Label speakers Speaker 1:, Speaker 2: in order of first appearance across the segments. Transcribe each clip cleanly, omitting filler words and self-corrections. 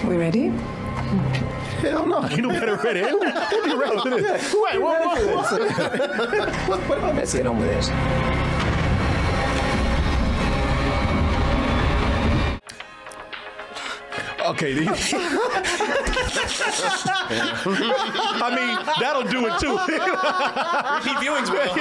Speaker 1: We ready?
Speaker 2: Hell no, ain't no better ready. We'll be ready for this. Wait, what?
Speaker 1: Let's get on with it.
Speaker 2: Okay, I mean, that'll do it too.
Speaker 3: Repeat viewings will.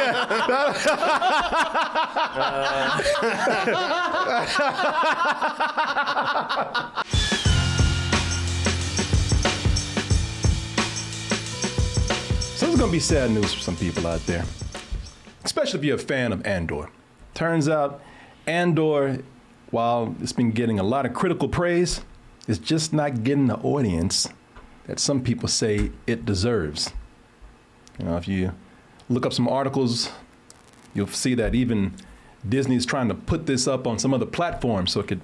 Speaker 2: So it's gonna be sad news for some people out there, especially if you're a fan of Andor. Turns out, Andor, while it's been getting a lot of critical praise, is just not getting the audience that some people say it deserves. You know, if you look up some articles, you'll see that even Disney's trying to put this up on some other platform so it could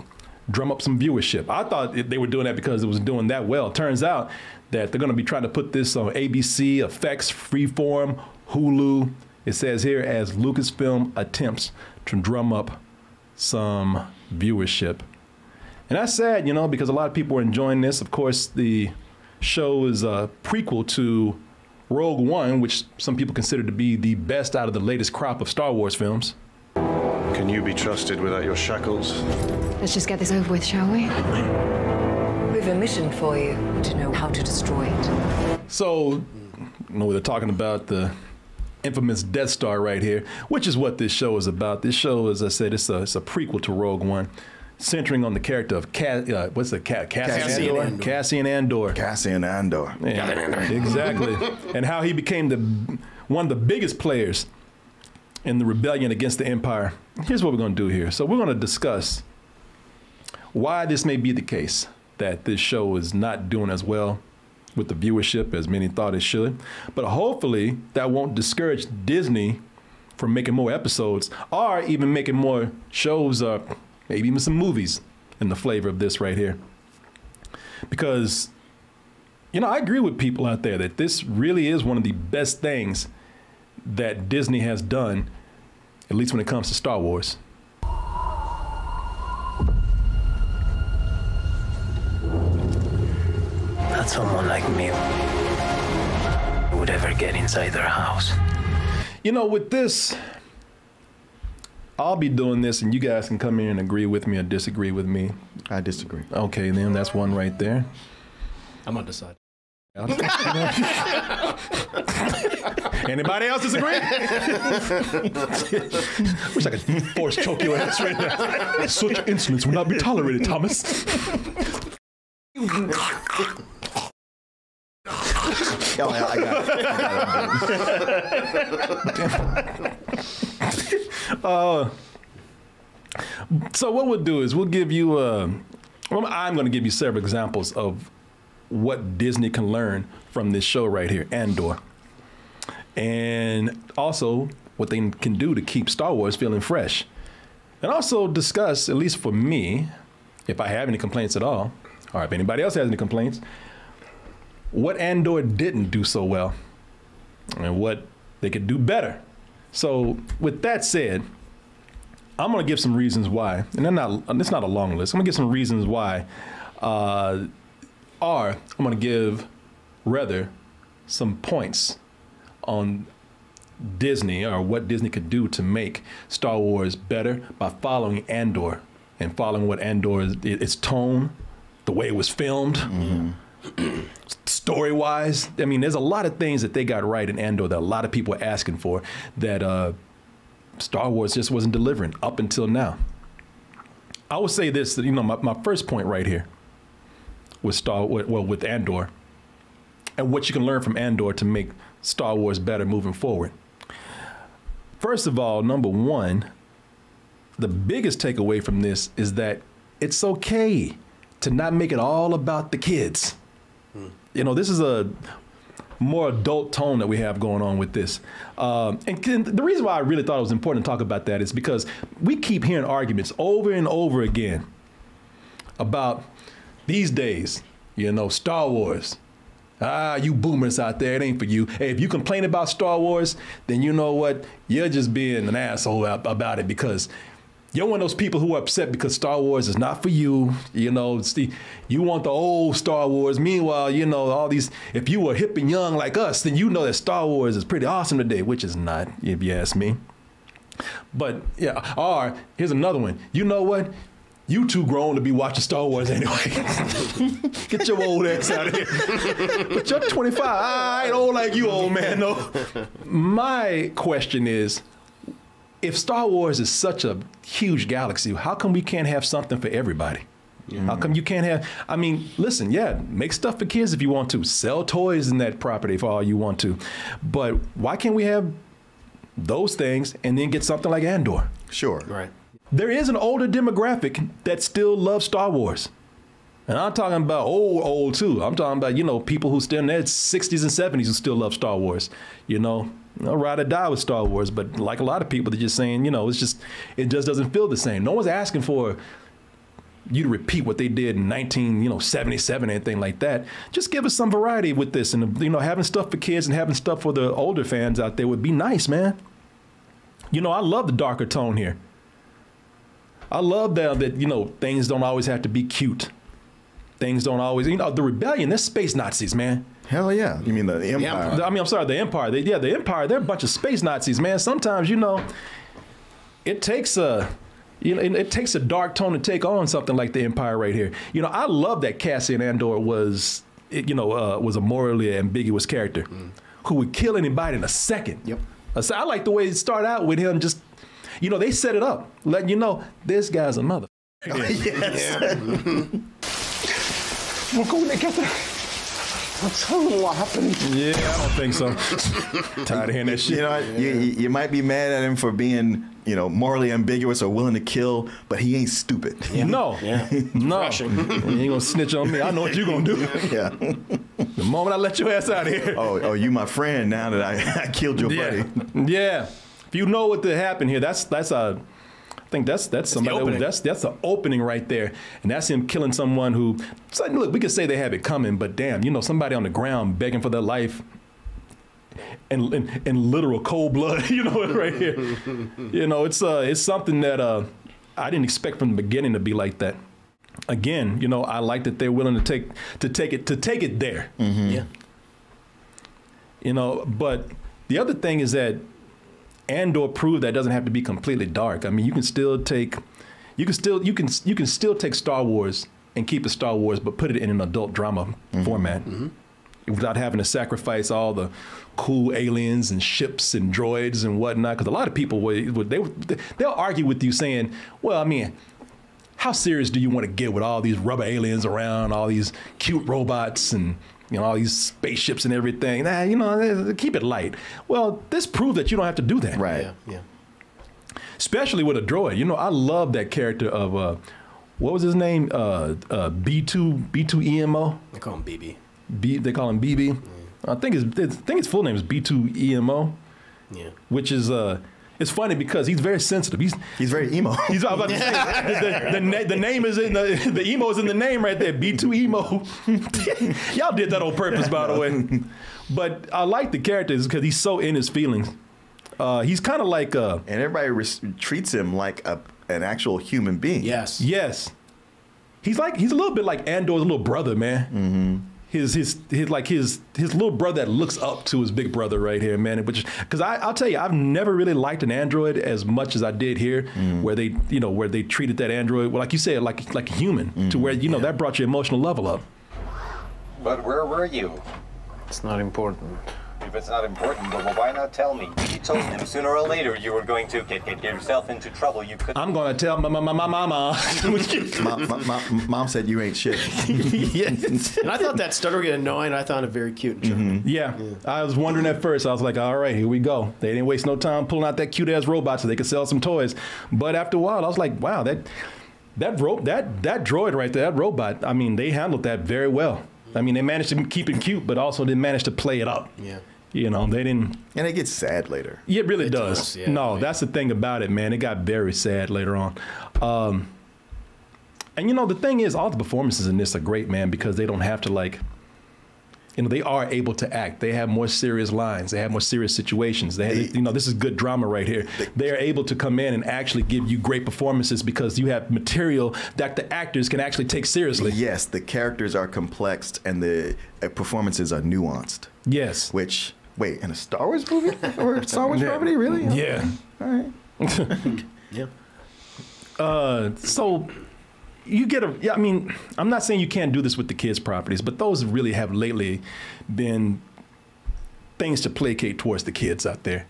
Speaker 2: drum up some viewership. I thought they were doing that because it was doing that well. Turns out that they're gonna be trying to put this on ABC, FX, Freeform, Hulu. It says here, as Lucasfilm attempts to drum up some viewership. And that's sad, you know, because a lot of people are enjoying this. Of course, the show is a prequel to Rogue One, which some people consider to be the best out of the latest crop of Star Wars films.
Speaker 4: Can you be trusted without your shackles?
Speaker 5: Let's just get this over with, shall we?
Speaker 1: We've a mission for you to know how to destroy it.
Speaker 2: So, you know, they're talking about the infamous Death Star right here, which is what this show is about. This show, as I said, it's a prequel to Rogue One, centering on the character of Cassian Andor.
Speaker 6: Cassian Andor.
Speaker 2: Yeah, exactly. And how he became one of the biggest players in the rebellion against the Empire. Here's what we're going to do here. So we're going to discuss why this may be the case, that this show is not doing as well with the viewership as many thought it should. But hopefully that won't discourage Disney from making more episodes or even making more shows, maybe even some movies in the flavor of this right here. Because, you know, I agree with people out there that this really is one of the best things that Disney has done, at least when it comes to Star Wars.
Speaker 7: Not someone like me would ever get inside their house.
Speaker 2: You know, with this, I'll be doing this and you guys can come in and agree with me or disagree with me.
Speaker 6: I disagree.
Speaker 2: Okay, then that's one right there.
Speaker 3: I'm undecided.
Speaker 2: Anybody else disagree? Wish I could force choke your ass right now. Such insolence will not be tolerated, Thomas.
Speaker 6: Oh, I got it.
Speaker 2: So what we'll do is we'll give you, I'm going to give you several examples of what Disney can learn from this show right here, Andor. And also what they can do to keep Star Wars feeling fresh. And also discuss, at least for me, if I have any complaints at all, or if anybody else has any complaints, what Andor didn't do so well and what they could do better. So with that said, I'm gonna give some reasons why, and it's not a long list. I'm gonna give some reasons why, or I'm gonna give rather some points on Disney or what Disney could do to make Star Wars better by following Andor and following what Andor is, its tone, the way it was filmed, story-wise. I mean, there's a lot of things that they got right in Andor that a lot of people are asking for that Star Wars just wasn't delivering up until now. I would say this, that, you know, my first point right here with with Andor and what you can learn from Andor to make Star Wars better moving forward. First of all, number one, the biggest takeaway from this is that it's okay to not make it all about the kids. You know, this is a more adult tone that we have going on with this. And the reason why I really thought it was important to talk about that is because we keep hearing arguments over and over again about these days, you know, Star Wars. You boomers out there, it ain't for you. Hey, if you complain about Star Wars, then you know what? You're just being an asshole about it because You're one of those people who are upset because Star Wars is not for you. You know, you want the old Star Wars. Meanwhile, you know, all these, if you were hip and young like us, then you know that Star Wars is pretty awesome today, which is not, if you ask me. But yeah, or here's another one. You know what? You too grown to be watching Star Wars anyway. Get your old ass out of here. But you're 25. I ain't old like you, old man, though. My question is, if Star Wars is such a huge galaxy, how come we can't have something for everybody? How come you can't have, I mean, listen, yeah, make stuff for kids if you want to. Sell toys in that property for all you want to. But why can't we have those things and then get something like Andor?
Speaker 6: Sure.
Speaker 3: Right.
Speaker 2: There is an older demographic that still loves Star Wars. And I'm talking about old too. I'm talking about, you know, people who still in their 60s and 70s who still love Star Wars. You know, I'll ride or die with Star Wars. But like a lot of people, they're just saying, you know, it just doesn't feel the same. No one's asking for you to repeat what they did in 1977 or anything like that. Just give us some variety with this. And, you know, having stuff for kids and having stuff for the older fans out there would be nice, man. You know, I love the darker tone here. I love that, you know, things don't always have to be cute. Things don't always, you know, the rebellion, they're space Nazis, man.
Speaker 6: Hell yeah. You mean the Empire?
Speaker 2: I'm sorry, the Empire. The Empire, they're a bunch of space Nazis, man. Sometimes, you know, it takes a dark tone to take on something like the Empire right here. You know, I love that Cassian Andor was a morally ambiguous character who would kill anybody in a second.
Speaker 3: Yep.
Speaker 2: I like the way it started out with him just, you know, they set it up, letting you know, this guy's a mother.
Speaker 6: Yes.
Speaker 2: We'll go and get that. I'll tell them what happened. Yeah, I don't think so. Tired of hearing that shit.
Speaker 6: You know, you might be mad at him for being, you know, morally ambiguous or willing to kill, but he ain't stupid.
Speaker 2: Yeah. No. Yeah. No. You ain't gonna snitch on me. I know what you're gonna do.
Speaker 6: Yeah.
Speaker 2: The moment I let your ass out of here.
Speaker 6: Oh, you my friend now that I killed your buddy.
Speaker 2: Yeah. If you know what happened here, that's I think that's somebody that's the opening right there, and that's him killing someone who. So look, we could say they have it coming, but damn, you know, somebody on the ground begging for their life, in literal cold blood, you know, right here. You know, it's something that I didn't expect from the beginning to be like that. Again, you know, I like that they're willing to take it there.
Speaker 6: Mm-hmm.
Speaker 3: Yeah.
Speaker 2: You know, but the other thing is that Andor proved that it doesn't have to be completely dark. I mean, you can still take Star Wars and keep it Star Wars, but put it in an adult drama format without having to sacrifice all the cool aliens and ships and droids and whatnot. Because a lot of people they'll argue with you saying, well, I mean, how serious do you want to get with all these rubber aliens around, all these cute robots and, you know, all these spaceships and everything? Nah, you know, keep it light. Well, this proved that you don't have to do that.
Speaker 6: Right.
Speaker 3: Yeah.
Speaker 2: Especially with a droid. You know, I love that character of, what was his name? B2 EMO?
Speaker 3: They call him BB.
Speaker 2: They call him BB. I think his full name is B2 EMO.
Speaker 3: Yeah.
Speaker 2: Which is, it's funny because he's very sensitive.
Speaker 6: He's very emo.
Speaker 2: He's about to say the name is in the emo is in the name right there. B2 emo. Y'all did that on purpose, by the way. But I like the characters because he's so in his feelings. He's kind of like
Speaker 6: and everybody treats him like an actual human being.
Speaker 3: Yes.
Speaker 2: Yes. He's a little bit like Andor's little brother, man.
Speaker 6: Mm-hmm.
Speaker 2: His little brother that looks up to his big brother right here, man. Because I'll tell you, I've never really liked an android as much as I did here, where they treated that android, well, like you said, like a human, to where that brought your emotional level up.
Speaker 8: But where were you?
Speaker 7: It's not important.
Speaker 8: If it's not important, well, why not tell me? You told him sooner or later you were going to get yourself into trouble. You could.
Speaker 2: I'm gonna tell my mama.
Speaker 6: Mom said you ain't shit.
Speaker 3: Yes. And I thought that started to get annoying. I found it very cute and charming.
Speaker 2: Yeah. I was wondering at first. I was like, all right, here we go. They didn't waste no time pulling out that cute ass robot so they could sell some toys. But after a while, I was like, wow, that droid right there, that robot. I mean, they handled that very well. I mean, they managed to keep it cute, but also they managed to play it up.
Speaker 3: Yeah.
Speaker 2: You know, they didn't.
Speaker 6: And it gets sad later.
Speaker 2: Yeah, it really does.
Speaker 3: Yeah,
Speaker 2: no, that's the thing about it, man. It got very sad later on. And, you know, the thing is, all the performances in this are great, man, because they don't have to, like, you know, they are able to act. They have more serious lines. They have more serious situations. You know, this is good drama right here. They are able to come in and actually give you great performances because you have material that the actors can actually take seriously.
Speaker 6: Yes, the characters are complex and the performances are nuanced.
Speaker 2: Yes.
Speaker 6: Which, wait, in a Star Wars movie or Star Wars property, really?
Speaker 2: Yeah.
Speaker 6: All right.
Speaker 3: Yeah.
Speaker 2: So you get I mean, I'm not saying you can't do this with the kids' properties, but those really have lately been things to placate towards the kids out there.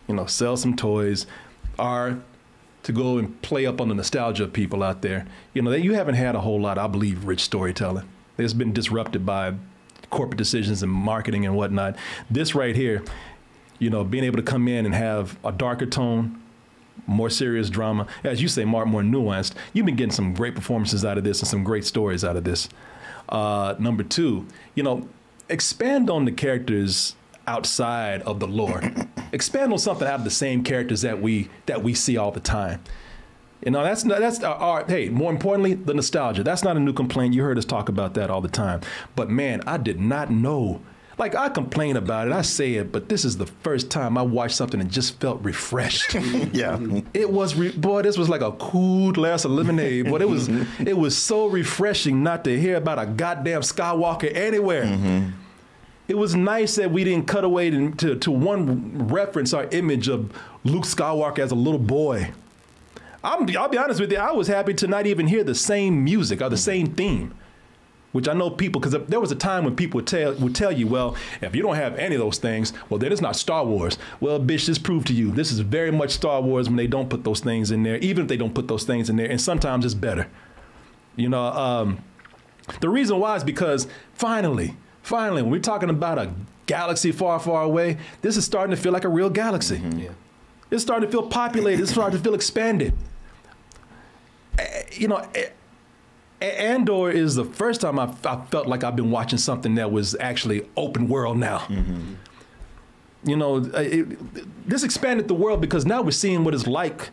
Speaker 2: You know, sell some toys, or to go and play up on the nostalgia of people out there. You know, you haven't had a whole lot, I believe, rich storytelling. It's been disrupted by corporate decisions and marketing and whatnot. This right here, you know, being able to come in and have a darker tone, more serious drama, as you say, more nuanced. You've been getting some great performances out of this and some great stories out of this. Number two, you know, expand on the characters outside of the lore. Expand on something out of the same characters that we see all the time. You know, that's our, hey, more importantly, the nostalgia. That's not a new complaint. You heard us talk about that all the time. But man, I did not know. Like, I complain about it, I say it, but this is the first time I watched something and just felt refreshed.
Speaker 6: Yeah.
Speaker 2: It was, boy, this was like a cool glass of lemonade. But it was so refreshing not to hear about a goddamn Skywalker anywhere. Mm-hmm. It was nice that we didn't cut away to one reference our image of Luke Skywalker as a little boy. I'll be honest with you, I was happy to not even hear the same music or the same theme. Which I know people, because there was a time when people would tell you, well, if you don't have any of those things, well, then it's not Star Wars. Well, bitch, this proved to you, this is very much Star Wars when they don't put those things in there, even if they don't put those things in there, and sometimes it's better. You know, the reason why is because finally, when we're talking about a galaxy far, far away, this is starting to feel like a real galaxy. Mm-hmm. Yeah. It's starting to feel populated. It's starting to feel expanded. You know, Andor is the first time I felt like I've been watching something that was actually open world now. Mm-hmm. You know, this expanded the world because now we're seeing what it's like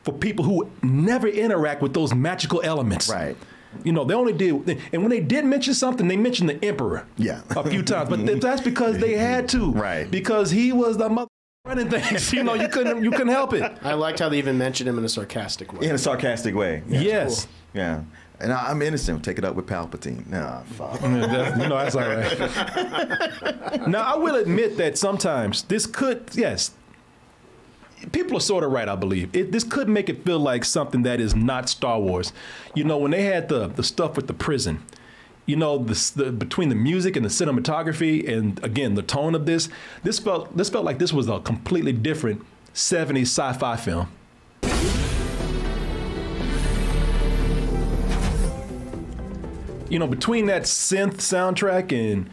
Speaker 2: for people who never interact with those magical elements. Right. You know, they only did, and when they did mention something, they mentioned the Emperor. Yeah. A few times, but that's because they had to. Right. Because he was the mother running things. You know, you couldn't help it.
Speaker 3: I liked how they even mentioned him in a sarcastic way.
Speaker 6: In a sarcastic way. Yeah.
Speaker 2: Yes.
Speaker 6: Cool. Yeah. And I'm innocent. Take it up with Palpatine. Nah, fuck.
Speaker 2: You know, that's all right. Now, I will admit that sometimes this could, yes, people are sort of right, I believe. This could make it feel like something that is not Star Wars. You know, when they had the stuff with the prison, you know, between the music and the cinematography and, again, the tone of this felt like this was a completely different 70s sci-fi film. You know, between that synth soundtrack and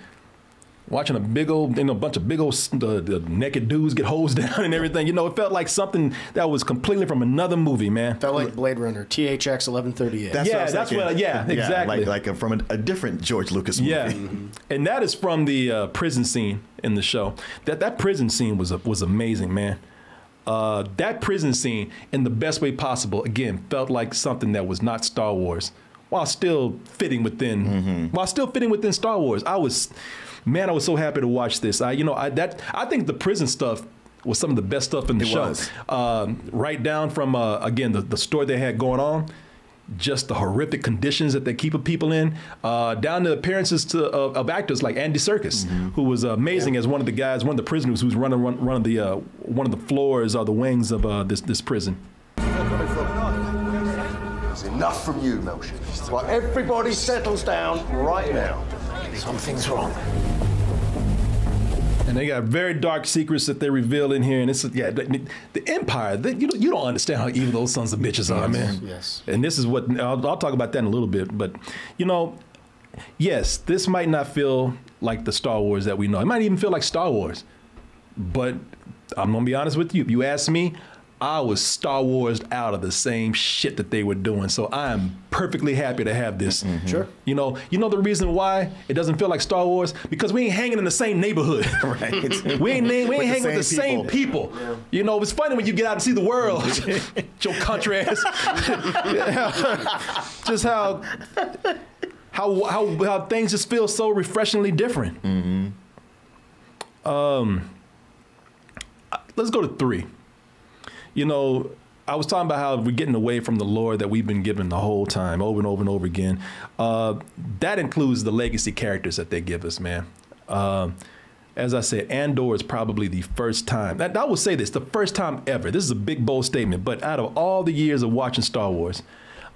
Speaker 2: watching a big old, you know, bunch of big old the naked dudes get hosed down and everything, you know, it felt like something that was completely from another movie, man.
Speaker 3: Felt like Blade Runner, THX 1138.
Speaker 2: Exactly.
Speaker 6: Like from a different George Lucas movie.
Speaker 2: Yeah, and that is from the prison scene in the show. That prison scene was amazing, man. That prison scene, in the best way possible, again, felt like something that was not Star Wars. While still fitting within, Star Wars, I was so happy to watch this. I think the prison stuff was some of the best stuff in the show. Right down from again the story they had going on, just the horrific conditions that they keep people in, down to appearances of actors like Andy Serkis, who was amazing as one of the prisoners who's running one of the floors or the wings of this prison.
Speaker 9: Enough from you, Melshi. Well, everybody settles down right now.
Speaker 7: Something's wrong.
Speaker 2: And they got very dark secrets that they reveal in here. And it's, the Empire, you don't understand how evil those sons of bitches are, man.
Speaker 3: Yes.
Speaker 2: And this is what, I'll talk about that in a little bit. But, you know, yes, this might not feel like the Star Wars that we know. It might even feel like Star Wars. But I'm going to be honest with you. If you ask me, I was Star Wars out of the same shit that they were doing. So I am perfectly happy to have this. Mm-hmm. Sure. You know the reason why it doesn't feel like Star Wars? Because we ain't hanging in the same neighborhood. Right. we ain't hanging with the same people. Yeah. You know, it's funny when you get out and see the world. Your country ass. Just how things just feel so refreshingly different. Let's go to 3. You know, I was talking about how we're getting away from the lore that we've been given the whole time, over and over and over again. That includes the legacy characters that they give us, man. As I said, Andor is probably the first time, I will say this, the first time ever, this is a big, bold statement, but out of all the years of watching Star Wars,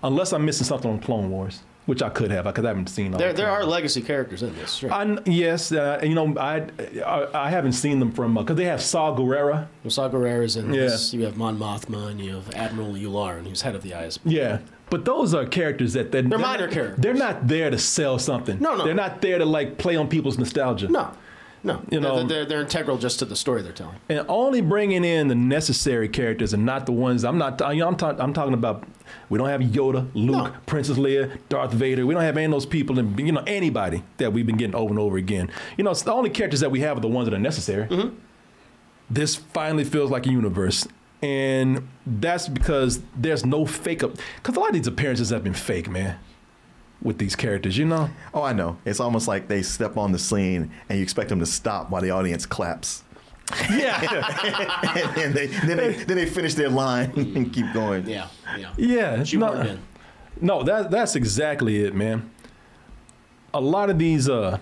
Speaker 2: unless I'm missing something on Clone Wars, which I could have, because I haven't seen all.
Speaker 3: There are legacy characters in this. Right?
Speaker 2: Yes, you know, I haven't seen them from, because they have Saw Gerrera.
Speaker 3: Well, Saw Gerrera's in this. You have Mon Mothma, and you have Admiral Yularen, who's head of the ISB.
Speaker 2: Yeah. But those are characters that they're
Speaker 3: minor characters.
Speaker 2: They're not there to sell something.
Speaker 3: No.
Speaker 2: They're not there to like play on people's nostalgia.
Speaker 3: No.
Speaker 2: You know,
Speaker 3: they're integral just to the story they're telling.
Speaker 2: And only bringing in the necessary characters and not the ones. I'm talking about. We don't have Yoda, Luke, Princess Leia, Darth Vader. We don't have any of those people, and you know, anybody that we've been getting over and over again. You know, it's the only characters that we have are the ones that are necessary. This finally feels like a universe. And that's because there's no fake up. Because a lot of these appearances have been fake, man, with these characters, you know?
Speaker 6: Oh, I know. It's almost like they step on the scene and you expect them to stop while the audience claps.
Speaker 2: Yeah.
Speaker 6: and then they finish their line and keep going.
Speaker 2: Yeah. No, that's exactly it, man. A lot of these a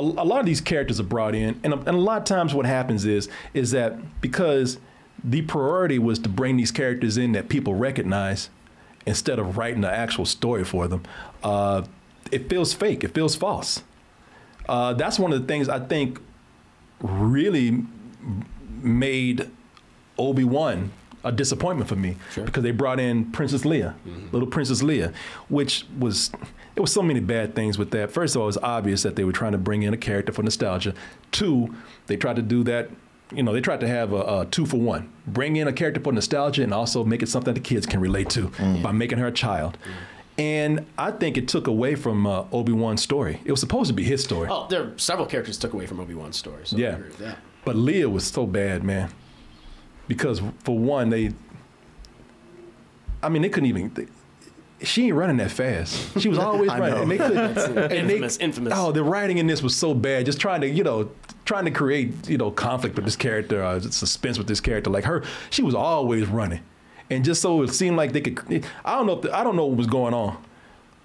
Speaker 2: lot of these characters are brought in, and a lot of times what happens is that because the priority was to bring these characters in that people recognize instead of writing the actual story for them, it feels fake, it feels false. That's one of the things I think really made Obi-Wan a disappointment for me, because they brought in Princess Leia, little Princess Leia, which was, there was so many bad things with that. First of all, it was obvious that they were trying to bring in a character for nostalgia. 2, they tried to do that, you know, they tried to have a 2-for-1. Bring in a character for nostalgia and also make it something that the kids can relate to by making her a child. And I think it took away from Obi-Wan's story. It was supposed to be his story.
Speaker 3: Oh, there are several characters took away from Obi-Wan's story, so I agree with that.
Speaker 2: But Leia was so bad, man. Because for one, they couldn't even, she ain't running that fast. She was always running. And they couldn't.
Speaker 3: Infamous.
Speaker 2: Oh, the writing in this was so bad. Just trying to create, conflict with this character, suspense with this character. Like her, she was always running. And just so it seemed like they could, I don't know what was going on.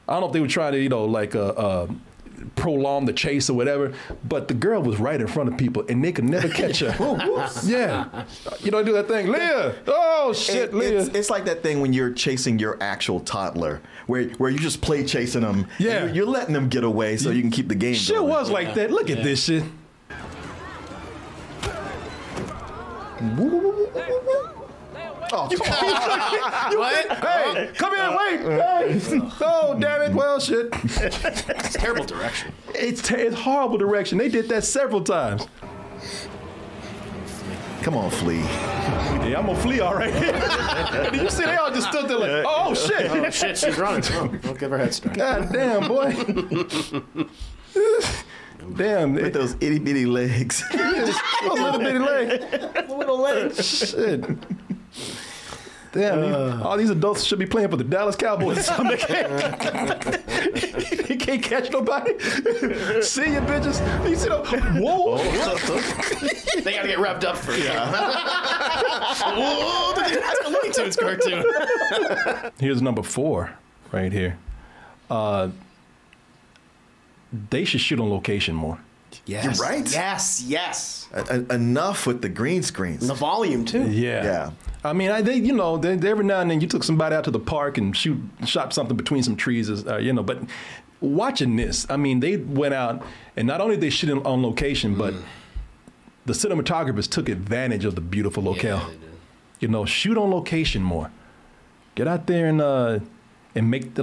Speaker 2: I don't know if they were trying to, prolong the chase or whatever, but the girl was right in front of people and they could never catch her. Yeah. You know, do that thing, Leia. Oh shit, Leia.
Speaker 6: It's like that thing when you're chasing your actual toddler, where you just play chasing them.
Speaker 2: Yeah.
Speaker 6: You're letting them get away so you can keep the game
Speaker 2: Shit
Speaker 6: going.
Speaker 2: was like that. Look at this shit.
Speaker 6: Oh,
Speaker 3: What?
Speaker 2: Hey, come here, wait. Hey. Oh, damn it. Well, shit.
Speaker 3: It's terrible direction.
Speaker 2: It's horrible direction. They did that several times.
Speaker 6: Come on, Flea.
Speaker 2: Yeah, I'm gonna flee all right. Did you see they all just stood there like, oh shit.
Speaker 3: Oh shit, she's running. Don't give her head start.
Speaker 2: God damn, boy. Damn.
Speaker 6: With those itty bitty legs.
Speaker 2: Those little bitty legs.
Speaker 3: Little legs.
Speaker 2: Shit. Damn, all these adults should be playing for the Dallas Cowboys. He can't catch nobody. See you, bitches. You see them? Whoa.
Speaker 3: They gotta get wrapped up first. Whoa, that's a Looney Tunes cartoon.
Speaker 2: Here's number 4 right here. They should shoot on location more.
Speaker 3: Yes.
Speaker 6: You're right.
Speaker 3: Yes.
Speaker 6: Enough with the green screens.
Speaker 3: And the volume too.
Speaker 6: Yeah.
Speaker 2: I mean, they every now and then you took somebody out to the park and shot something between some trees, but watching this, I mean, they went out and not only did they shoot on location, but the cinematographers took advantage of the beautiful locale.
Speaker 3: Yeah, they did.
Speaker 2: Shoot on location more. Get out there and make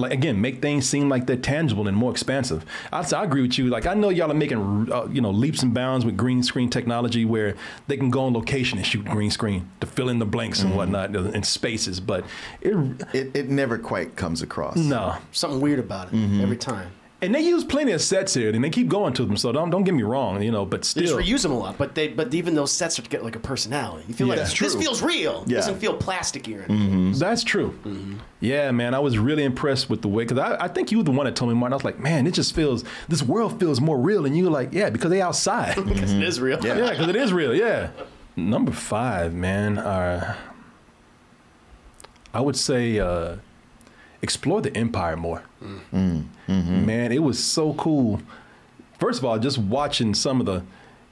Speaker 2: things seem like they're tangible and more expansive. I agree with you. Like, I know y'all are making leaps and bounds with green screen technology where they can go on location and shoot green screen to fill in the blanks and whatnot and spaces, but
Speaker 6: it never quite comes across.
Speaker 2: No,
Speaker 3: Something weird about it every time.
Speaker 2: And they use plenty of sets here, and they keep going to them. So don't get me wrong, you know. But
Speaker 3: They just
Speaker 2: still,
Speaker 3: reuse them a lot, but even those sets are get like a personality. You feel
Speaker 2: Yeah.
Speaker 3: like
Speaker 2: That's
Speaker 3: this
Speaker 6: true.
Speaker 3: feels real. It
Speaker 6: Yeah.
Speaker 3: doesn't feel plasticky or anything.
Speaker 2: that's true. Yeah, man, I was really impressed with the way, because I think you were the one that told me, Martin. I was like, man, this world feels more real. And you were like, yeah, because they outside.
Speaker 3: Because it is real.
Speaker 2: Yeah, because it is real. Yeah. Number 5, man. I would say explore the Empire more. Man, it was so cool. First of all, just watching some of the,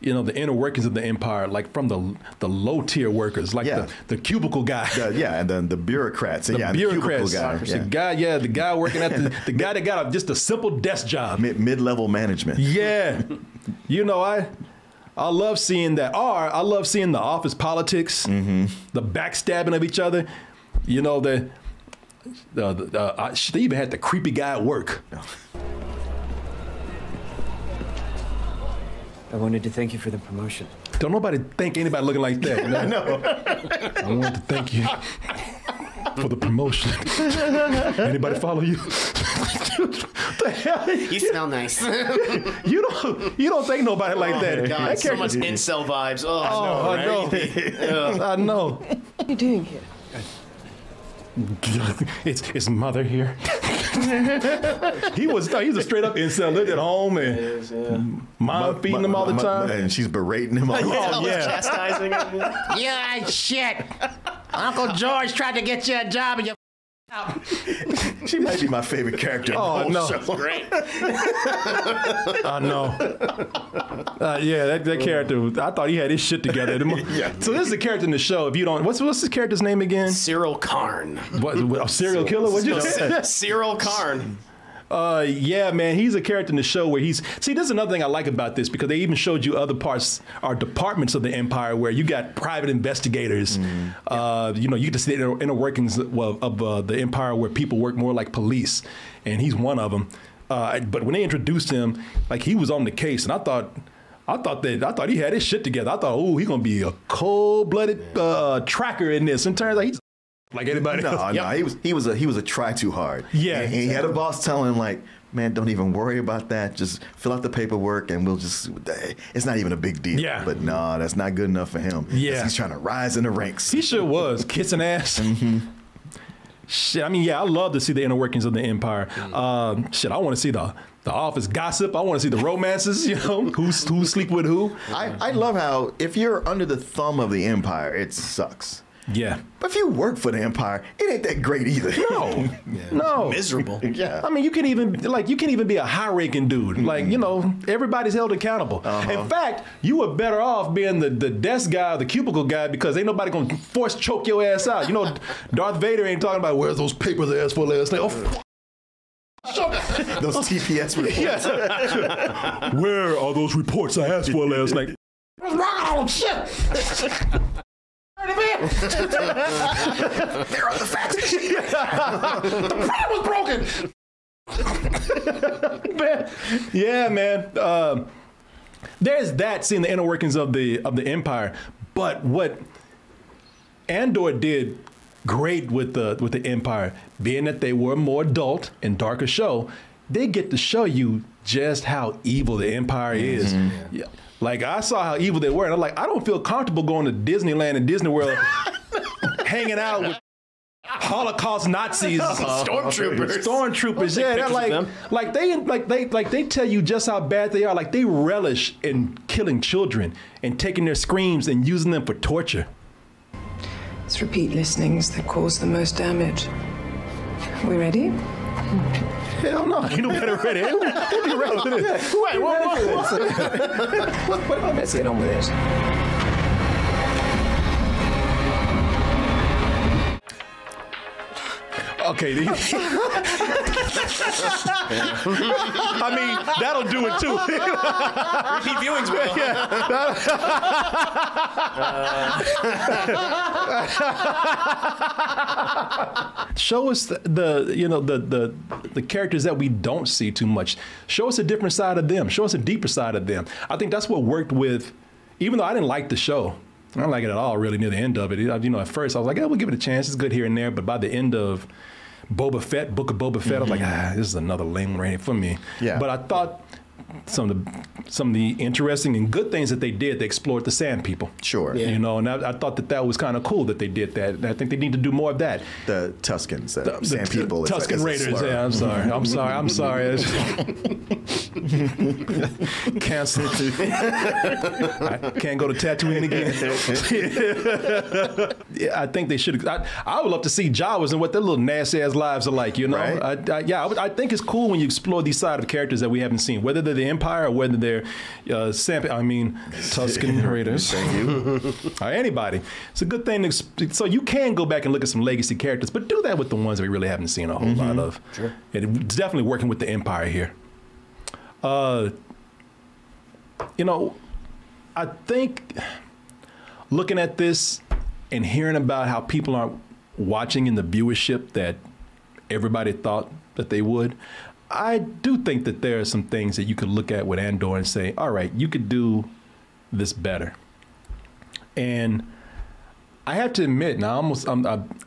Speaker 2: you know, the inner workings of the Empire, like from the low tier workers, like
Speaker 6: Yeah.
Speaker 2: the cubicle guy.
Speaker 6: And then the bureaucrats.
Speaker 2: The
Speaker 6: yeah,
Speaker 2: bureaucrats,
Speaker 6: the cubicle guy.
Speaker 2: the guy working at the guy that got just a simple desk job.
Speaker 6: Mid-level management.
Speaker 2: Yeah, you know, I love seeing that. Or I love seeing the office politics, the backstabbing of each other. You know, they even had the creepy guy at work.
Speaker 10: I wanted to thank you for the promotion.
Speaker 2: Don't nobody think anybody looking like that. You know?
Speaker 6: No.
Speaker 2: I wanted to thank you for the promotion. Anybody follow you? The hell?
Speaker 3: You smell nice.
Speaker 2: You don't think nobody like that.
Speaker 3: God,
Speaker 2: That
Speaker 3: so
Speaker 2: character-
Speaker 3: much incel vibes. Oh,
Speaker 2: I know. I know.
Speaker 5: What are you doing here?
Speaker 2: It's mother here. He's a straight up incel. Lived at home and mom feeding him all the time.
Speaker 6: And she's berating him all the time.
Speaker 2: Oh, yeah.
Speaker 3: chastising him.
Speaker 11: You ain't shit. Uncle George tried to get you a job and you out.
Speaker 6: She might be my favorite character. in the
Speaker 2: Oh,
Speaker 6: whole
Speaker 2: no.
Speaker 6: show.
Speaker 3: Great.
Speaker 2: I know. Yeah, that character. I thought he had his shit together.
Speaker 6: Yeah.
Speaker 2: So this is a character in the show. If you don't, what's this character's name again?
Speaker 3: Cyril Karn.
Speaker 2: What, a serial killer? What'd you say?
Speaker 3: Cyril Karn.
Speaker 2: Yeah, man, he's a character in the show where this is another thing I like about this, because they even showed you other parts or departments of the Empire where you got private investigators. You know, you get to see the inner workings of the Empire where people work more like police, and he's one of them. But when they introduced him, like, he was on the case, and I thought he had his shit together. I thought, oh, he's gonna be a cold-blooded tracker in this. And turns out he's like anybody else.
Speaker 6: No, he was a try too hard.
Speaker 2: Yeah.
Speaker 6: And he had a boss telling him, like, man, don't even worry about that. Just fill out the paperwork and it's not even a big deal.
Speaker 2: Yeah.
Speaker 6: But no, that's not good enough for him. 'Cause
Speaker 2: Yeah.
Speaker 6: he's trying to rise in the ranks.
Speaker 2: He sure was kissing ass. Shit, I mean, yeah, I love to see the inner workings of the Empire. Shit, I want to see the office gossip. I want to see the romances. You know, who sleep with who.
Speaker 6: I love how if you're under the thumb of the Empire, it sucks.
Speaker 2: Yeah.
Speaker 6: But if you work for the Empire, it ain't that great either.
Speaker 2: No. No.
Speaker 3: Miserable.
Speaker 6: Yeah.
Speaker 2: I mean, you can even be a high-ranking dude. Like, you know, everybody's held accountable. In fact, you were better off being the desk guy or the cubicle guy, because ain't nobody gonna force choke your ass out. You know, Darth Vader ain't talking about where's those papers I asked for last night. Oh,
Speaker 6: Those TPS reports.
Speaker 2: yeah. Where are those reports I asked for last night?
Speaker 11: Oh, shit.
Speaker 6: There are the facts.
Speaker 11: The plant was broken.
Speaker 2: Man. Yeah, man. There's that, seeing the inner workings of the Empire. But what Andor did great with the Empire, being that they were more adult and darker show, they get to show you just how evil the Empire is. Yeah. Like, I saw how evil they were, and I'm like, I don't feel comfortable going to Disneyland and Disney World hanging out with Holocaust Nazis, stormtroopers. Yeah, they're they tell you just how bad they are. Like, they relish in killing children and taking their screams and using them for torture.
Speaker 12: It's repeat listenings that cause the most damage. We ready?
Speaker 2: Hell no, ain't no better ready. We'll be ready for this.
Speaker 12: Wait, let's get on with it.
Speaker 2: Okay. I mean, that'll do it too.
Speaker 3: Repeat viewings will.
Speaker 2: Show us the characters that we don't see too much. Show us a different side of them. Show us a deeper side of them. I think that's what worked with, even though I didn't like the show. I don't like it at all, really, near the end of it. You know, at first I was like, yeah, we'll give it a chance. It's good here and there. But by the end of Boba Fett, Book of Boba Fett. I was like, this is another lame one right here for me.
Speaker 6: Yeah.
Speaker 2: But I thought some of the interesting and good things that they did, they explored the Sand People.
Speaker 6: Sure.
Speaker 3: Yeah.
Speaker 2: You know, and I thought that was kind of cool that they did that. And I think they need to do more of that.
Speaker 6: The Tuscans, Sand People.
Speaker 2: Tuscan Raiders. Yeah, I'm sorry. I'm sorry. Cancel. I can't go to Tatooine again. Yeah, I think they should. I would love to see Jawas and what their little nasty ass lives are like. You know,
Speaker 6: Right.
Speaker 2: I think it's cool when you explore these side of characters that we haven't seen, whether they're the Empire or whether they're Tuscan Raiders.
Speaker 6: Thank you.
Speaker 2: Or anybody. It's a good thing. So you can go back and look at some legacy characters, but do that with the ones that we really haven't seen a whole lot of.
Speaker 3: Sure.
Speaker 2: It's definitely working with the Empire here. You know, I think looking at this and hearing about how people aren't watching in the viewership that everybody thought that they would, I do think that there are some things that you could look at with Andor and say, all right, you could do this better. And I have to admit, now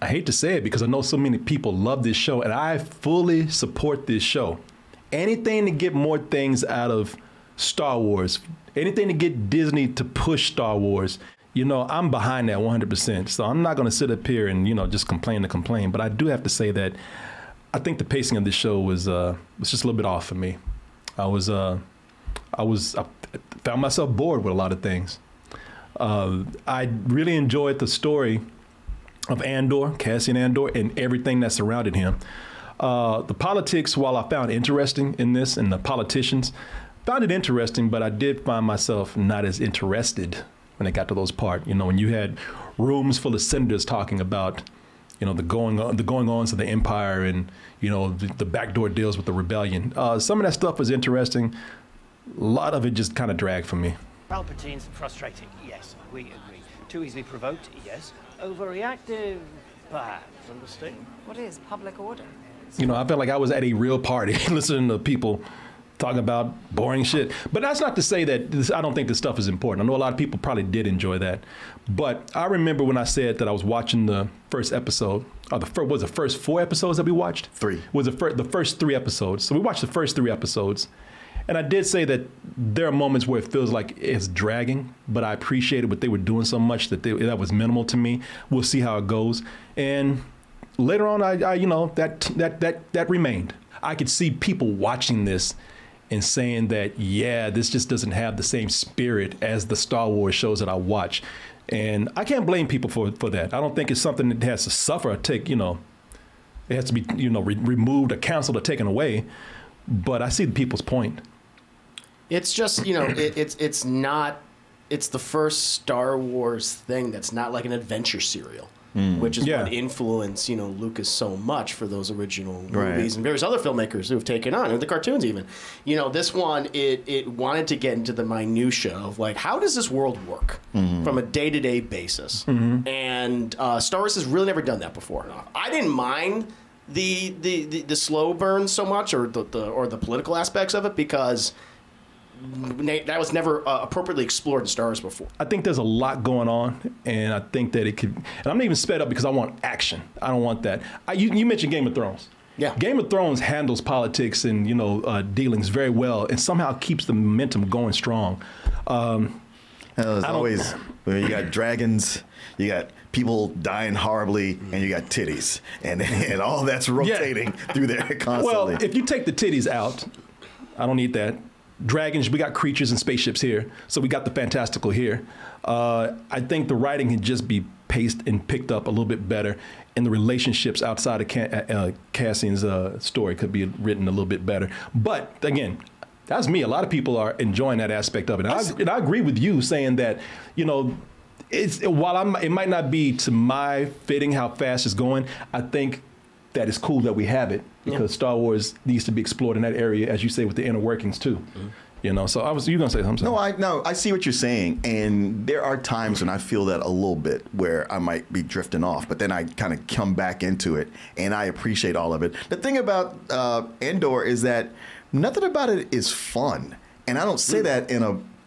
Speaker 2: I hate to say it because I know so many people love this show, and I fully support this show. Anything to get more things out of Star Wars, anything to get Disney to push Star Wars, you know, I'm behind that 100%. So I'm not going to sit up here and, you know, just complain to complain. But I do have to say that I think the pacing of this show was just a little bit off for me. I found myself bored with a lot of things. I really enjoyed the story of Andor, Cassian Andor, and everything that surrounded him. The politics, while I found interesting in this, and the politicians, found it interesting, but I did find myself not as interested when it got to those parts. You know, when you had rooms full of senators talking about, you know, the going-ons of the Empire and, you know, the backdoor deals with the rebellion. Some of that stuff was interesting. A lot of it just kind of dragged for me.
Speaker 13: Palpatine's frustrating, yes, we agree. Too easily provoked, yes. Overreactive, perhaps. Understand?
Speaker 1: What is public order?
Speaker 2: You know, I felt like I was at a real party listening to people talking about boring shit. But that's not to say that I don't think this stuff is important. I know a lot of people probably did enjoy that. But I remember when I said that I was watching the first episode, or was the first 4 episodes that we watched?
Speaker 6: 3.
Speaker 2: Was the first 3 episodes. So we watched the first 3 episodes. And I did say that there are moments where it feels like it's dragging, but I appreciated what they were doing so much that that was minimal to me. We'll see how it goes. And later on, I you know, that remained. I could see people watching this and saying that, yeah, this just doesn't have the same spirit as the Star Wars shows that I watch. And I can't blame people for that. I don't think it's something that has to suffer or take, you know, it has to be, you know, removed or canceled or taken away. But I see the people's point.
Speaker 3: It's just, you know, it's not, it's the first Star Wars thing that's not like an adventure serial. Which is what influenced, you know, Lucas so much for those original movies and various other filmmakers who have taken on, and the cartoons even. You know, this one, it wanted to get into the minutia of, like, how does this world work from a day-to-day basis? And Star Wars has really never done that before. I didn't mind the slow burn so much, or the political aspects of it, because that was never appropriately explored in Star Wars before.
Speaker 2: I think there's a lot going on, and I think that it could, and I'm not even sped up because I want action. I don't want that. You mentioned Game of Thrones.
Speaker 3: Yeah.
Speaker 2: Game of Thrones handles politics and, you know, dealings very well, and somehow keeps the momentum going strong.
Speaker 6: There's always, you got dragons, you got people dying horribly, and you got titties, and all that's rotating through there constantly.
Speaker 2: Well, if you take the titties out, I don't need that. Dragons, we got creatures and spaceships here, so we got the fantastical here. I think the writing can just be paced and picked up a little bit better, and the relationships outside of Cassian's story could be written a little bit better. But again, that's me. A lot of people are enjoying that aspect of it. And I agree with you saying that, you know, while it might not be to my fitting how fast it's going, I think that it's cool that we have it, because Star Wars needs to be explored in that area, as you say, with the inner workings too. You know, so you gonna say something?
Speaker 6: No, I see what you're saying, and there are times when I feel that a little bit, where I might be drifting off, but then I kind of come back into it, and I appreciate all of it. The thing about Andor is that nothing about it is fun, and I don't say that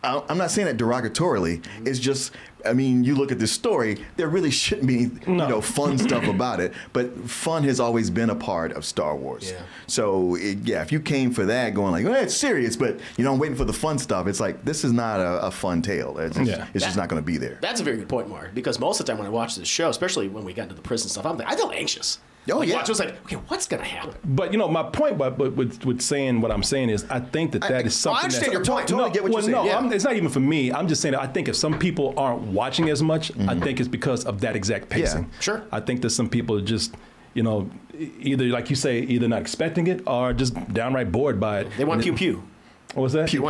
Speaker 6: I'm not saying that derogatorily. It's just I mean, you look at this story, there really shouldn't be, you know, fun stuff about it. But fun has always been a part of Star Wars. Yeah. So, yeah, if you came for that, going like, well, it's serious, but, you know, I'm waiting for the fun stuff, it's like, this is not a fun tale. It's just not going to be there.
Speaker 3: That's a very good point, Mark, because most of the time when I watch this show, especially when we got into the prison stuff, I felt anxious.
Speaker 6: Oh,
Speaker 3: like,
Speaker 6: yeah.
Speaker 3: Watch was like, okay, what's going to happen?
Speaker 2: But, you know, my point with saying what I'm saying is I think that is something
Speaker 3: I understand your point. Totally get what you're saying.
Speaker 2: No, it's not even for me. I'm just saying that I think if some people aren't watching as much, I think it's because of that exact pacing.
Speaker 3: Yeah, sure.
Speaker 2: I think that some people are just, you know, either, like you say, either not expecting it or just downright bored by it.
Speaker 3: They want pew-pew.
Speaker 2: What was that?
Speaker 3: Pew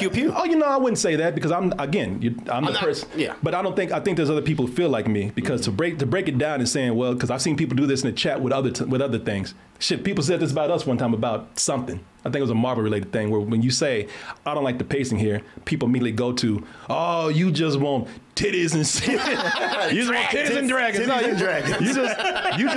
Speaker 3: pew.
Speaker 2: Oh, you know, I wouldn't say that because I'm the person. Yeah. But I think there's other people who feel like me because to break it down and saying, well, because I've seen people do this in the chat with other things. Shit, people said this about us one time about something. I think it was a Marvel related thing where when you say, I don't like the pacing here, people immediately go to, oh, you just want titties and shit. You just want titties and dragons. No, you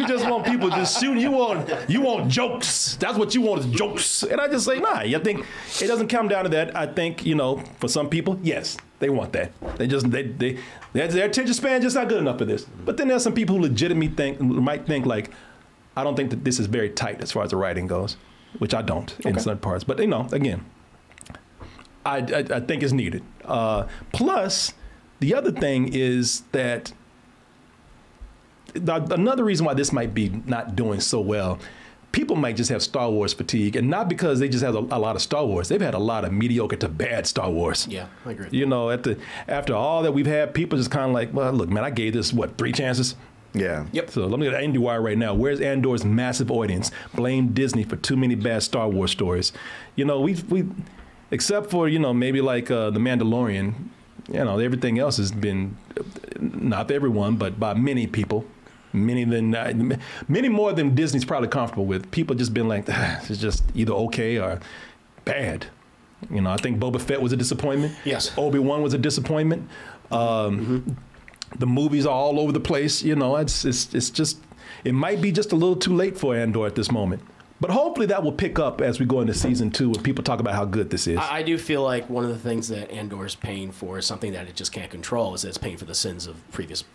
Speaker 2: just want people just shooting. You want jokes. That's what you want is jokes. And I just say, nah, I think it doesn't come down to that. I think, you know, for some people, yes, they want that. Their attention span just not good enough for this. But then there's some people who legitimately might think like, I don't think that this is very tight as far as the writing goes, which I don't in certain parts. But, you know, again, I think it's needed. Plus, the other thing is that another reason why this might be not doing so well, people might just have Star Wars fatigue, and not because they just have a lot of Star Wars. They've had a lot of mediocre to bad Star Wars.
Speaker 3: Yeah, I agree.
Speaker 2: You know, after all that we've had, people just kind of like, well, look, man, I gave this, 3 chances?
Speaker 6: Yeah.
Speaker 2: Yep. So let me get IndieWire right now. Where's Andor's massive audience? Blame Disney for too many bad Star Wars stories. You know, we except for, you know, maybe like The Mandalorian, you know, everything else has been, not for everyone, but by many people, many more than Disney's probably comfortable with. People just been like, it's just either okay or bad. You know, I think Boba Fett was a disappointment.
Speaker 3: Yes.
Speaker 2: Obi-Wan was a disappointment. The movies are all over the place. You know, it's just, it might be just a little too late for Andor at this moment. But hopefully that will pick up as we go into season 2 when people talk about how good this is.
Speaker 3: I do feel like one of the things that Andor is paying for is something that it just can't control, is that it's paying for the sins of previous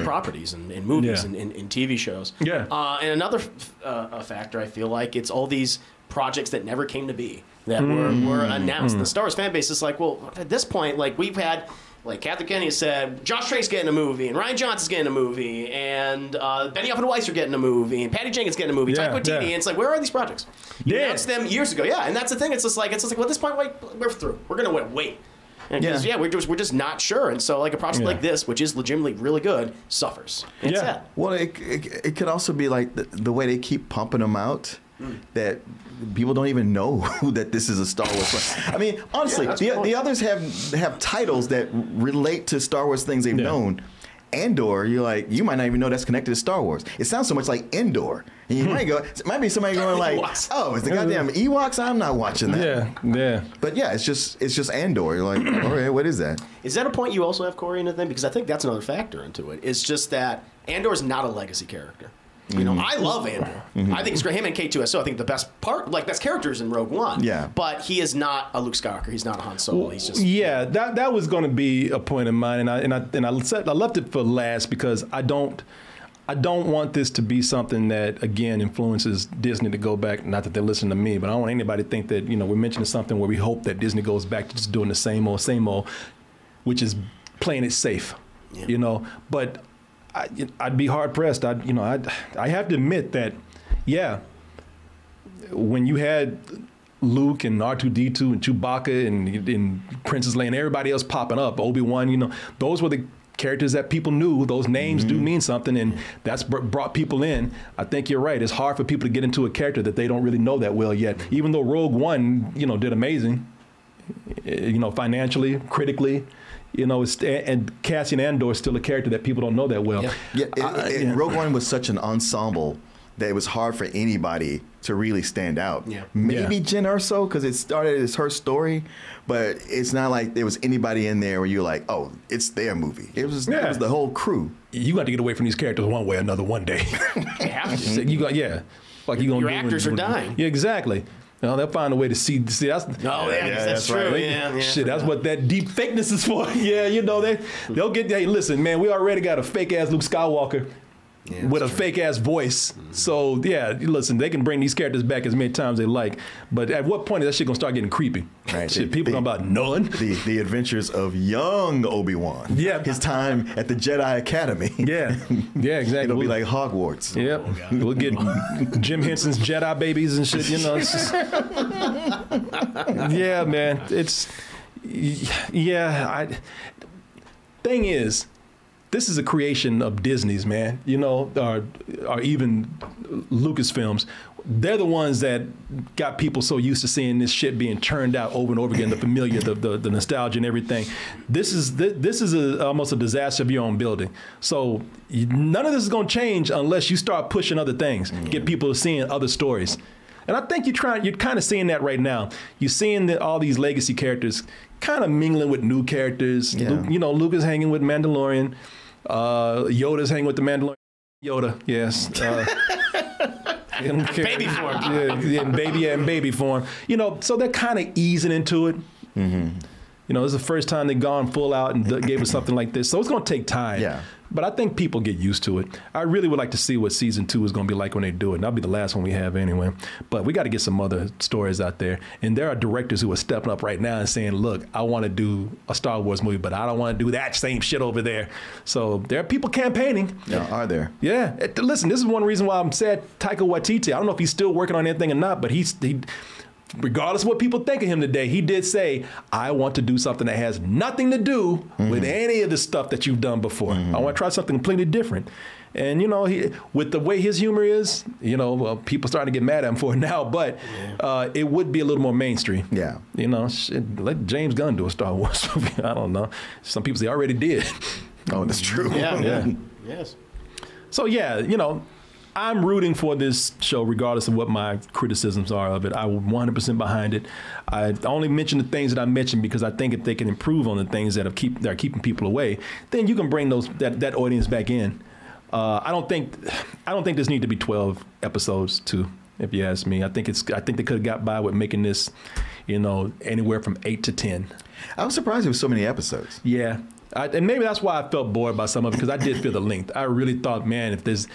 Speaker 3: properties and movies and TV shows.
Speaker 2: Yeah.
Speaker 3: And another factor, I feel like, it's all these projects that never came to be that were announced. The Star Wars fan base is like, well, at this point, like we've had... Like Kathleen Kennedy said, Josh Trake's getting a movie, and Ryan Johnson's getting a movie, and Benioff and Weiss are getting a movie, and Patty Jenkins getting a movie, Taika Waititi, and it's like, where are these projects? You announced them years ago, and that's the thing. It's just like, well, at this point, we're through. We're gonna wait. And we're just not sure, and so like a project like this, which is legitimately really good, suffers. And it's sad.
Speaker 6: Well, it could also be like the way they keep pumping them out. That people don't even know that this is a Star Wars film. I mean, honestly, the others have titles that relate to Star Wars things they've known. Andor, you might not even know that's connected to Star Wars. It sounds so much like Endor. And you might be somebody going like, oh, it's the goddamn Ewoks? I'm not watching that.
Speaker 2: Yeah.
Speaker 6: But yeah, it's just Andor. You're like, okay, what is that?
Speaker 3: Is that a point you also have, Corey, in the thing? Because I think that's another factor into it. It's just that Andor is not a legacy character. You know, I love Andor. I think it's great. Him and K2SO, I think the best characters in Rogue One.
Speaker 6: Yeah.
Speaker 3: But he is not a Luke Skywalker. He's not a Han Solo. He's just
Speaker 2: that was going to be a point of mine, and I left it for last because I don't want this to be something that again influences Disney to go back. Not that they're listening to me, but I don't want anybody to think that, you know, we're mentioning something where we hope that Disney goes back to just doing the same old, which is playing it safe. Yeah. You know, but. I'd be hard pressed. I have to admit that, when you had Luke and R2-D2 and Chewbacca and Princess Leia and everybody else popping up, Obi-Wan, you know, those were the characters that people knew. Those names do mean something, and that's brought people in. I think you're right. It's hard for people to get into a character that they don't really know that well yet. Even though Rogue One, you know, did amazing, you know, financially, critically. You know, and Cassian Andor is still a character that people don't know that well.
Speaker 6: Rogue One was such an ensemble that it was hard for anybody to really stand out. Yeah. Maybe Jen Erso, because it started as her story, but it's not like there was anybody in there where you're like, oh, it's their movie. It was the whole crew.
Speaker 2: You got to get away from these characters one way or another one day.
Speaker 3: You have to.
Speaker 2: Like you gonna
Speaker 3: Your actors are dying.
Speaker 2: Yeah, exactly. You know, they'll find a way to see that's.
Speaker 3: Oh yeah, that's true.
Speaker 2: Right.
Speaker 3: Yeah,
Speaker 2: shit, that's what that deep fakeness is for. Yeah, you know they'll get. Hey, listen, man, we already got a fake ass Luke Skywalker. With a fake ass voice. So yeah, listen, they can bring these characters back as many times they like. But at what point is that shit gonna start getting creepy?
Speaker 6: Right.
Speaker 2: Shit, people talking about none.
Speaker 6: The adventures of young Obi-Wan.
Speaker 2: Yeah.
Speaker 6: His time at the Jedi Academy.
Speaker 2: Yeah. Yeah, exactly.
Speaker 6: It'll be like Hogwarts.
Speaker 2: Yep. We'll get Jim Henson's Jedi babies and shit, you know. It's just, yeah, man. It's thing is, this is a creation of Disney's, man. You know, or even Lucasfilms. They're the ones that got people so used to seeing this shit being churned out over and over again, the familiar, the nostalgia and everything. This is almost a disaster of your own building. So none of this is going to change unless you start pushing other things, get people seeing other stories. And I think you're kind of seeing that right now. You're seeing that all these legacy characters kind of mingling with new characters.
Speaker 6: Yeah.
Speaker 2: You know, Luke is hanging with Mandalorian. Yoda's hanging with the Mandalorian. Yoda, yes.
Speaker 3: Baby form.
Speaker 2: Yeah, in baby form. You know, so they're kind of easing into it. Mm-hmm. You know, this is the first time they've gone full out and gave us something like this. So it's going to take time.
Speaker 6: Yeah.
Speaker 2: But I think people get used to it. I really would like to see what season 2 is going to be like when they do it. And that'll be the last one we have anyway. But we got to get some other stories out there. And there are directors who are stepping up right now and saying, look, I want to do a Star Wars movie, but I don't want to do that same shit over there. So there are people campaigning.
Speaker 6: Yeah, are there?
Speaker 2: Yeah. Listen, this is one reason why I'm sad Taika Waititi, I don't know if he's still working on anything or not, but he regardless of what people think of him today, he did say, I want to do something that has nothing to do with any of the stuff that you've done before. I want to try something completely different. And, you know, with the way his humor is, you know, people starting to get mad at him for it now, but it would be a little more mainstream.
Speaker 6: Yeah.
Speaker 2: You know, shit, let James Gunn do a Star Wars movie. I don't know. Some people say already did.
Speaker 6: Oh, that's true.
Speaker 3: Yeah. Yes.
Speaker 2: So, yeah, you know, I'm rooting for this show regardless of what my criticisms are of it. I'm 100% behind it. I only mention the things that I mentioned because I think if they can improve on the things that are keeping people away, then you can bring that audience back in. I don't think this need to be 12 episodes too, if you ask me. I think they could have got by with making this, you know, anywhere from 8 to 10.
Speaker 6: I was surprised there was so many episodes.
Speaker 2: Yeah. And maybe that's why I felt bored by some of it, because I did feel the length. I really thought, man, if there's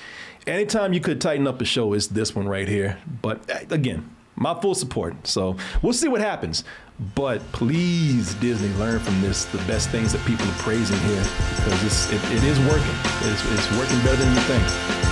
Speaker 2: anytime you could tighten up a show, it's this one right here. But again, my full support. So we'll see what happens. But please, Disney, learn from this the best things that people are praising here, because it is working. It's working better than you think.